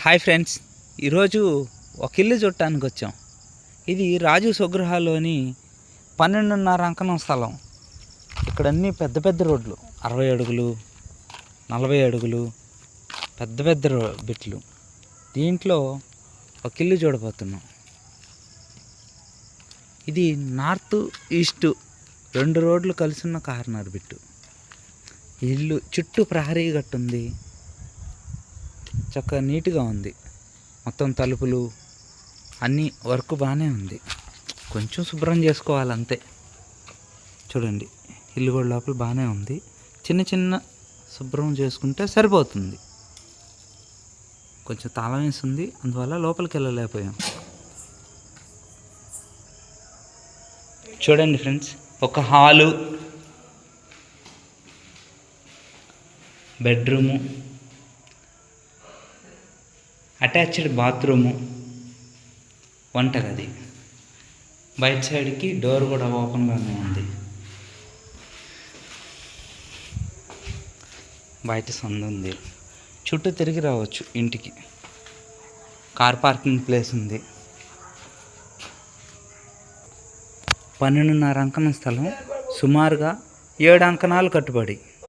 Hi friends, ఈరోజు ఒక ఇల్లు చూడటానికి వచ్చాం. ఇది రాజు స్వగృహలోని 12.5 అంకణం స్థలం. ఇక్కడ అన్నీ పెద్ద పెద్ద రోడ్లు, 60 అడుగులు, 40 అడుగులు, పెద్ద పెద్ద బిట్లు. దీంట్లో ఒక ఇల్లు చూడబోతున్నాం. ఇది నార్త్ ఈస్ట్ 2 రోడ్లు కలిసిన కార్నర్ బిట్టు. ఇల్లు చుట్టూ ప్రహరీ గట్టు ఉంది, చక్కగా నీట్గా ఉంది. మొత్తం తలుపులు అన్నీ వర్క్ బాగానే ఉంది. కొంచెం శుభ్రం చేసుకోవాలంతే. చూడండి, ఇల్లు కూడా లోపల బాగానే ఉంది. చిన్న చిన్న శుభ్రం చేసుకుంటే సరిపోతుంది. కొంచెం తాళం వేసింది, అందువల్ల లోపలికి వెళ్ళలేకపోయాం. చూడండి ఫ్రెండ్స్, ఒక హాలు, బెడ్రూము, అటాచ్డ్ బాత్రూము, వంటగది. బయట సైడ్కి డోర్ కూడా ఓపెన్గానే ఉంది. బయట సందు ఉంది, చుట్టూ తిరిగి రావచ్చు ఇంటికి. కార్ పార్కింగ్ ప్లేస్ ఉంది. 12.5 అంకణం స్థలం, సుమారుగా 7 అంకణాలు కట్టుబడి.